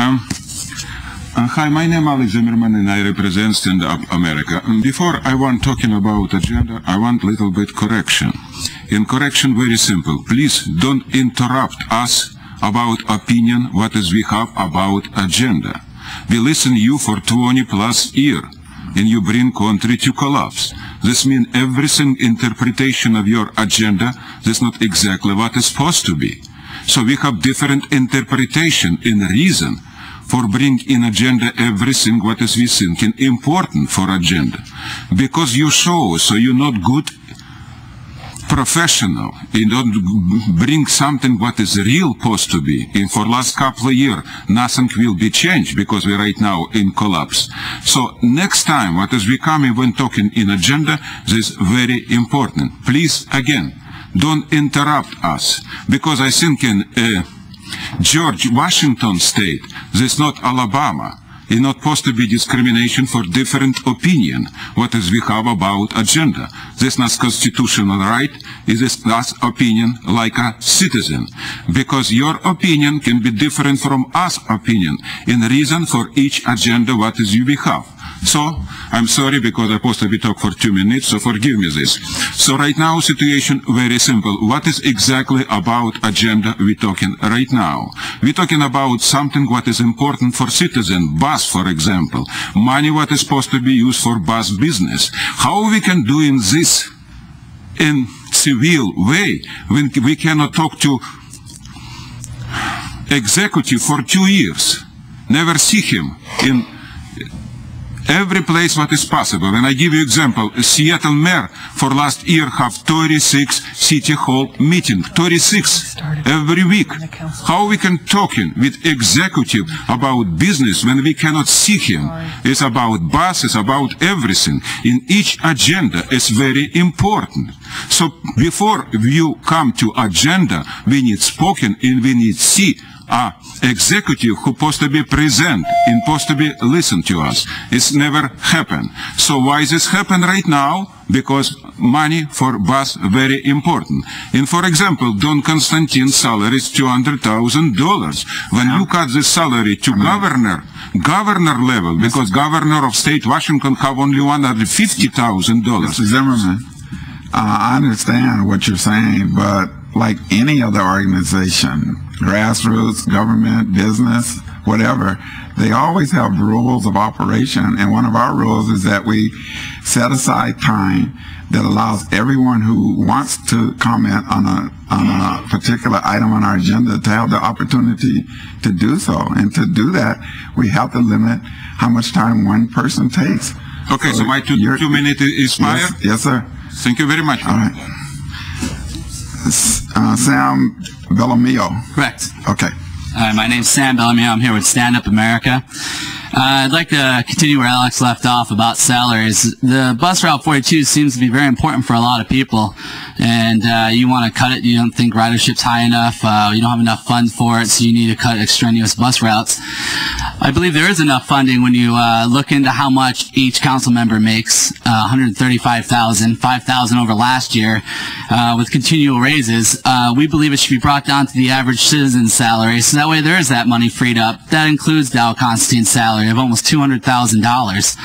Hi, my name is Alex Zimmerman and I represent Stand Up America. Before I want talking about agenda, I want a little bit correction. In correction, very simple. Please don't interrupt us about opinion, what is we have about agenda. We listen you for 20 plus years and you bring country to collapse. This means everything interpretation of your agenda, that's not exactly what is supposed to be. So we have different interpretation and reason for bring in agenda everything what is we thinking important for agenda. Because you show, so you're not good professional. You don't bring something what is real supposed to be. And for last couple of years, nothing will be changed because we're right now in collapse. So next time, what is we coming when talking in agenda, this is very important. Please, again, don't interrupt us. Because I think in George Washington state, this is not Alabama. It's not supposed to be discrimination for different opinion. What is we have about agenda? This is not constitutional right. It is not opinion like a citizen. Because your opinion can be different from us opinion. In reason for each agenda what is we have. So, I'm sorry because I'm supposed to be talk for 2 minutes, so forgive me this. So right now, situation very simple. What is exactly about agenda we talking right now? We're talking about something what is important for citizen, bus for example. Money what is supposed to be used for bus business. How we can do in this in civil way when we cannot talk to executive for 2 years? Never see him in every place what is possible. And I give you example, Seattle mayor for last year have 36 city hall meeting, 36 every week. How we can talking with executive about business when we cannot see him? It's about bus, it's about everything. In each agenda is very important. So before you come to agenda, we need spoken and we need see executive who supposed to be present and supposed to be listen to us. It's never happened. So why this happen right now? Because money for bus very important. And for example, Don Constantine's salary is $200,000. When you cut the salary to governor level, because governor of state Washington have only $150,000. Mr. Zimmerman, I understand what you're saying, but like any other organization, grassroots, government, business, whatever, they always have rules of operation. And one of our rules is that we set aside time that allows everyone who wants to comment on a particular item on our agenda to have the opportunity to do so. And to do that, we have to limit how much time one person takes. Okay, so my 2 minutes is expired? Yes, sir. Thank you very much. All right. Sam Bellamio. Correct. Okay. My name's Sam Bellamio. I'm here with Stand Up America. I'd like to continue where Alex left off about salaries. The bus route 42 seems to be very important for a lot of people, and you want to cut it. You don't think ridership's high enough. You don't have enough funds for it, so you need to cut extraneous bus routes. I believe there is enough funding when you look into how much each council member makes. $135,000, $5,000 over last year, with continual raises. We believe it should be brought down to the average citizen's salary, so that way there is that money freed up. That includes Dow Constantine's salary of almost $200,000.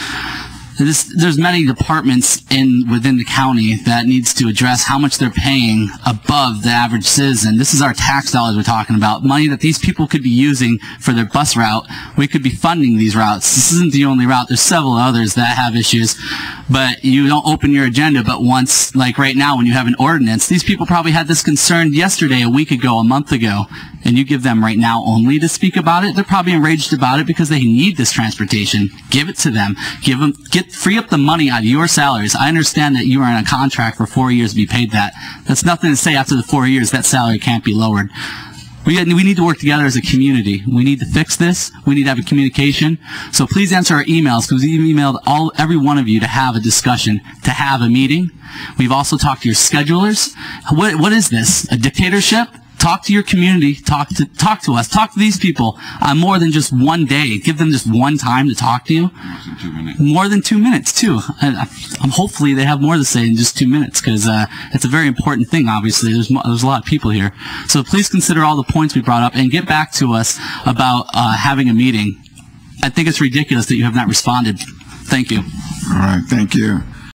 There's many departments within the county that needs to address how much they're paying above the average citizen. This is our tax dollars we're talking about, money that these people could be using for their bus route. We could be funding these routes. This isn't the only route. There's several others that have issues, but you don't open your agenda. But once, like right now, when you have an ordinance, these people probably had this concern yesterday, a week ago, a month ago, and you give them right now only to speak about it. They're probably enraged about it because they need this transportation. Give it to them. Free up the money out of your salaries. I understand that you are in a contract for 4 years to be paid that. That's nothing to say after the 4 years that salary can't be lowered. We need to work together as a community. We need to fix this. We need to have a communication. So please answer our emails, because we've emailed every one of you to have a discussion, to have a meeting. We've also talked to your schedulers. What is this? A dictatorship? Talk to your community. Talk to us. Talk to these people on more than just one day. Give them just one time to talk to you. More than 2 minutes, too. Hopefully they have more to say in just 2 minutes, because it's a very important thing, obviously. There's a lot of people here. So please consider all the points we brought up and get back to us about having a meeting. I think it's ridiculous that you have not responded. Thank you. All right, thank you.